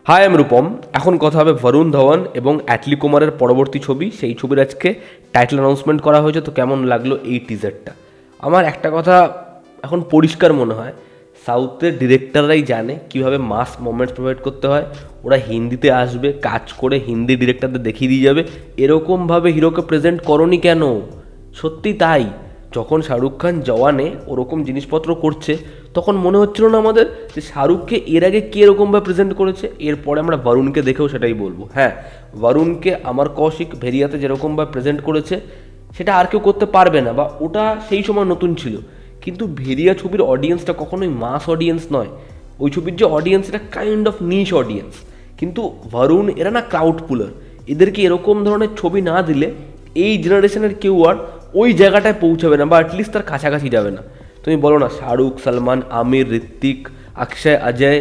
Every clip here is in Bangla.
হাই আমি রূপম। এখন কথা হবে বরুণ ধওয়ান এবং অ্যাটলি কুমারের পরবর্তী ছবি। সেই ছবির আজকে টাইটেল অ্যানাউন্সমেন্ট করা হয়েছে। তো কেমন লাগলো এই টিজারটা? আমার একটা কথা এখন পরিষ্কার মনে হয়, সাউথের ডিরেক্টররাই জানে কীভাবে মাস মোমেন্টস প্রোভাইড করতে হয়। ওরা হিন্দিতে আসবে, কাজ করে হিন্দি ডিরেক্টরদের দেখিয়ে দিয়ে যাবে এরকমভাবে হিরোকে প্রেজেন্ট করনি কেন? সত্যি তাই। যখন শাহরুখ খান জওয়ানে ওরকম জিনিসপত্র করছে তখন মনে হচ্ছিল না আমাদের যে শাহরুখকে এর আগে কে এরকমভাবে প্রেজেন্ট করেছে? এরপরে আমরা বরুণকে দেখেও সেটাই বলবো। হ্যাঁ, বরুণকে আমার কৌশিক ভেরিয়াতে যেরকমভাবে প্রেজেন্ট করেছে সেটা আর কেউ করতে পারবে না, বা ওটা সেই সময় নতুন ছিল। কিন্তু ভেরিয়া ছবির অডিয়েন্সটা কখনোই মাস অডিয়েন্স নয়। ওই ছবির যে অডিয়েন্স এটা কাইন্ড অফ নিশ অডিয়েন্স। কিন্তু বরুণ এরা না ক্রাউড পুলার। এদেরকে এরকম ধরনের ছবি না দিলে এই জেনারেশনের কেউ আর ওই জায়গাটায় পৌঁছাবে না, বা অ্যাটলিস্ট তার কাছাকাছি যাবে না। তুমি বলো না, শাহরুখ, সালমান, আমির, ঋত্বিক, অক্ষয়, অজয়,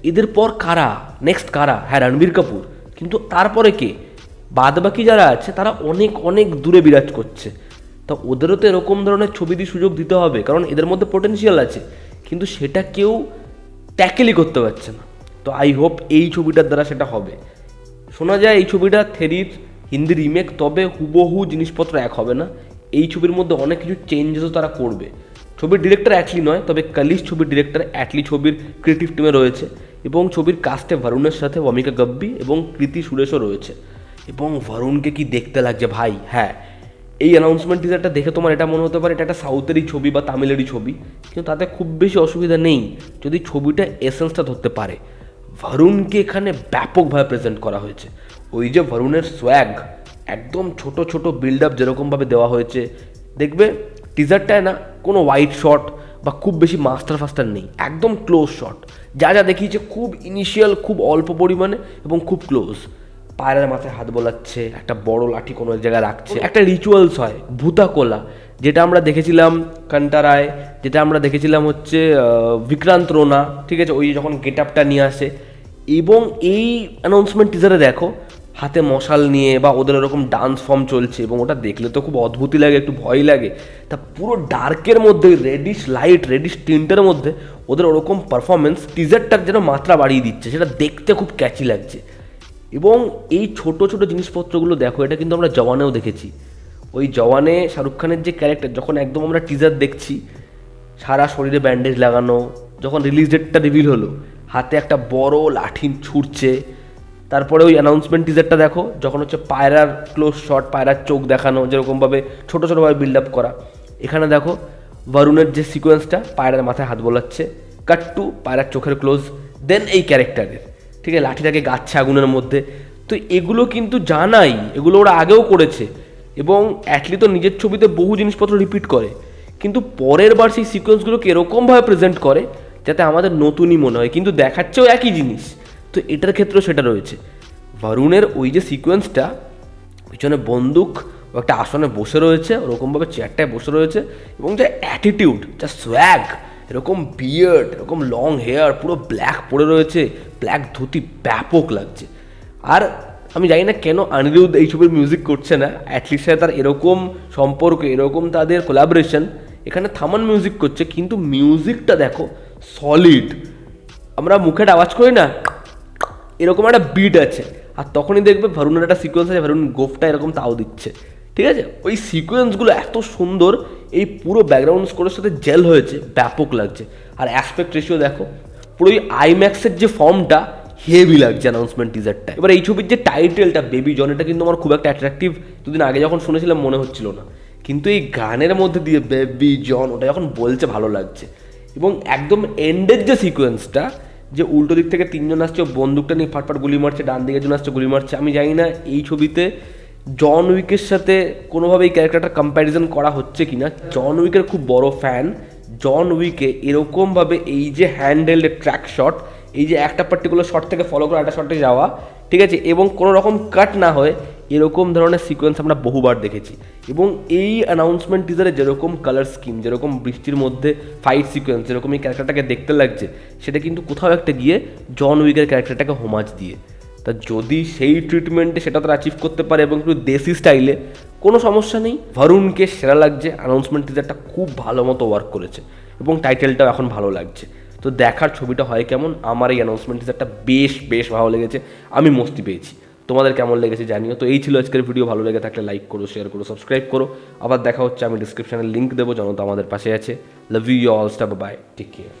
এদের পর কারা? নেক্সট কারা? হ্যাঁ, রণবীর কাপুর। কিন্তু তারপরে কে? বাদবাকি যারা আছে তারা অনেক অনেক দূরে বিরাজ করছে। তো ওদেরও তো এরকম ধরনের ছবি দিয়ে সুযোগ দিতে হবে, কারণ এদের মধ্যে পোটেনশিয়াল আছে। কিন্তু সেটা কেউ ট্যাকেলই করতে পারছে না। তো আই হোপ এই ছবিটার দ্বারা সেটা হবে। শোনা যায় এই ছবিটা থেরির হিন্দি রিমেক, তবে হুবহু জিনিসপত্র এক হবে না। এই ছবির মধ্যে অনেক কিছু চেঞ্জেসও তারা করবে। ছবির ডিরেক্টর অ্যাটলি নয়, তবে কালিশ ছবির ডিরেক্টর অ্যাটলি ছবির ক্রিয়েটিভ টিমে রয়েছে, এবং ছবির কাস্টে বরুণের সাথে ভূমিকা গব্বি এবং কৃতি সুরেশও রয়েছে। এবং বরুণকে কি দেখতে লাগছে ভাই! হ্যাঁ, এই অ্যানাউন্সমেন্ট টিজারটা দেখে তোমার এটা মনে হতে পারে এটা একটা সাউথেরই ছবি বা তামিলেরই ছবি, কিন্তু তাতে খুব বেশি অসুবিধা নেই যদি ছবিটা এসেন্সটা ধরতে পারে। বরুণকে এখানে ব্যাপকভাবে প্রেজেন্ট করা হয়েছে। ওই যে বরুণের সোয়াগ, একদম ছোট ছোট বিল্ড আপ যেরকমভাবে দেওয়া হয়েছে, দেখবে টিজারটায় না কোনো ওয়াইড শট বা খুব বেশি মাস্টার ফাস্টার নেই, একদম ক্লোজ শট। যা যা দেখিয়েছে খুব ইনিশিয়াল, খুব অল্প পরিমাণে এবং খুব ক্লোজ। পায়রার মাথায় হাত বোলাচ্ছে, একটা বড় লাঠি কোনো এক জায়গায় রাখছে, একটা রিচুয়ালস হয় ভূতাকোলা, যেটা আমরা দেখেছিলাম কান্টারায়, যেটা আমরা দেখেছিলাম হচ্ছে বিক্রান্ত রোনা, ঠিক আছে, ওই যখন গেট আপটা নিয়ে আসে। এবং এই অ্যানাউন্সমেন্ট টিজারে দেখো হাতে মশাল নিয়ে বা ওদের এরকম ডান্স ফর্ম চলছে, এবং ওটা দেখলে তো খুব অদ্ভুতই লাগে, একটু ভয় লাগে। তা পুরো ডার্কের মধ্যে, রেডিশ লাইট, রেডিশ টিন্টের মধ্যে ওদের ওরকম পারফরমেন্স টিজারটার যেন মাত্রা বাড়িয়ে দিচ্ছে, সেটা দেখতে খুব ক্যাচি লাগছে। এবং এই ছোট ছোট জিনিসপত্রগুলো দেখো, এটা কিন্তু আমরা জওয়ানেও দেখেছি। ওই জওয়ানে শাহরুখ খানের যে ক্যারেক্টার, যখন একদম আমরা টিজার দেখছি, সারা শরীরে ব্যান্ডেজ লাগানো, যখন রিলিজ ডেটটা রিভিল হলো, হাতে একটা বড় লাঠি ছুটছে। তারপরে ওই অ্যানাউন্সমেন্ট টিজারটা দেখো, যখন হচ্ছে পায়রার ক্লোজ শট, পায়রার চোখ দেখানো, যেরকমভাবে ছোটো ছোটোভাবে বিল্ড আপ করা। এখানে দেখো বরুণের যে সিকোয়েন্সটা, পায়রার মাথায় হাত বোলাচ্ছে, কাট টু পায়রার চোখের ক্লোজ, দেন এই ক্যারেক্টারের, ঠিক আছে, লাঠিটাকে গাচ্ছে আগুনের মধ্যে। তো এগুলো কিন্তু জানাই, এগুলো ওরা আগেও করেছে, এবং অ্যাটলি তো নিজের ছবিতে বহু জিনিসপত্র রিপিট করে। কিন্তু পরের বার সেই সিকোয়েন্সগুলোকে এরকমভাবে প্রেজেন্ট করে যাতে আমাদের নতুনই মনে হয়, কিন্তু দেখাচ্ছেও একই জিনিস। তো এটার ক্ষেত্রেও সেটা রয়েছে। বরুণের ওই যে সিকোয়েন্সটা, পিছনে বন্দুক, ও একটা আসনে বসে রয়েছে, ওরকমভাবে চেয়ারটায় বসে রয়েছে, এবং যে অ্যাটিটিউড, যা সোয়াগ, এরকম বিয়ার্ড, এরকম লং হেয়ার, পুরো ব্ল্যাক পরে রয়েছে, ব্ল্যাক ধুতি, ব্যাপক লাগছে। আর আমি জানি না কেন অনিরুদ্ধ এই ছবির মিউজিক করছে না, অ্যাটলিস্ট তার এরকম সম্পর্ক, এরকম তাদের কোলাবোরেশন, এখানে থামান মিউজিক করছে, কিন্তু মিউজিকটা দেখো সলিড। আমরা মুখের আওয়াজ করি না, এরকম একটা বিট আছে। আর তখনই দেখবে ভরুণের একটা সিকোয়েন্স আছে, ভরুণ গোফটা এরকম তাও দিচ্ছে, ঠিক আছে। ওই সিকোয়েন্সগুলো এত সুন্দর, এই পুরো ব্যাকগ্রাউন্ড স্কোরের সাথে জেল হয়েছে, ব্যাপক লাগছে। আর অ্যাসপেক্ট রেশিও দেখো, পুরো ওই আইম্যাক্সের যে ফর্মটা, হেভি লাগছে অ্যানাউন্সমেন্ট টিজারটা। এবার এই ছবির যে টাইটেলটা বেবি জন, এটা কিন্তু আমার খুব একটা অ্যাট্রাকটিভ দুদিন আগে যখন শুনেছিলাম মনে হচ্ছিল না, কিন্তু এই গানের মধ্যে দিয়ে বেবি জন, ওটা যখন বলছে ভালো লাগছে। এবং একদম এন্ডের যে সিকোয়েন্সটা, যে উল্টো দিক থেকে তিনজন আসছে, বন্দুকটা নিয়ে ফাটফাট গুলি মারছে, ডান দিকে জন আসছে গুলি মারছে। আমি জানি না এই ছবিতে জন উইকের সাথে কোনোভাবে এই ক্যারেক্টারটা কম্প্যারিজন করা হচ্ছে কি না। জন উইকের খুব বড় ফ্যান। জন উইকে এরকমভাবে এই যে হ্যান্ডেলড ট্র্যাক শট, এই যে একটা পার্টিকুলার শট থেকে ফলো করে একটা শটে যাওয়া, ঠিক আছে, এবং কোনো রকম কাট না হয়ে এরকম ধরনের সিকোয়েন্স আমরা বহুবার দেখেছি। এবং এই অ্যানাউন্সমেন্ট টিজারে যেরকম কালার স্কিম, যেরকম বৃষ্টির মধ্যে ফাইট সিকোয়েন্স, যেরকম এই ক্যারেক্টারটাকে দেখতে লাগছে, সেটা কিন্তু কোথাও একটা গিয়ে জন উইকের ক্যারেক্টারটাকে হোমাজ দিয়ে। তা যদি সেই ট্রিটমেন্টে সেটা তারা অ্যাচিভ করতে পারে এবং একটু দেশি স্টাইলে, কোনো সমস্যা নেই। বরুণকে সেরা লাগছে, অ্যানাউন্সমেন্ট টিজারটা খুব ভালো মতো ওয়ার্ক করেছে, এবং টাইটেলটাও এখন ভালো লাগছে। তো দেখার ছবিটা হয় কেমন। আমার এই অ্যানাউন্সমেন্ট টিজারটা বেশ বেশ ভালো লেগেছে, আমি মস্তি পেয়েছি। তোমাদের কেমন লেগেছে জানিও। তো এই ছিল আজকের ভিডিও, ভালো লেগে থাকলে লাইক করো, শেয়ার করো, সাবস্ক্রাইব করো। আবার দেখা হচ্ছে, আমি ডিসক্রিপশানে লিঙ্ক দেবো, জানো তো আমাদের পাশে আছে। Love you all, stop, bye, take care.